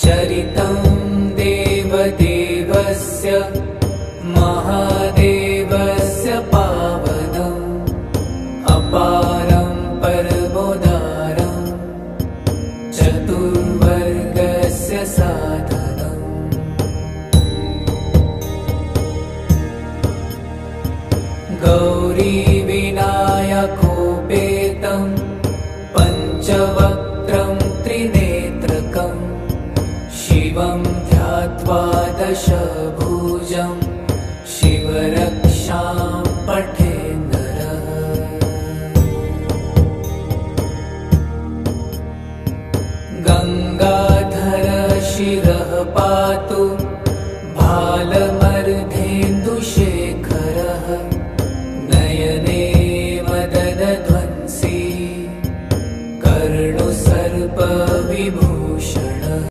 चरितं देवदेवस्य महादेवस्य पावनम् अपारं परमोदारं चतुर्वर्गस्य साधनम्। गौरीविनायकोपेतं पञ्चवक्त्रं त्रिनेत्रकम् शिवं ध्यात्वा दशभुजं शिवरक्षां पठेन्नरः। गङ्गाधर शिरः पातु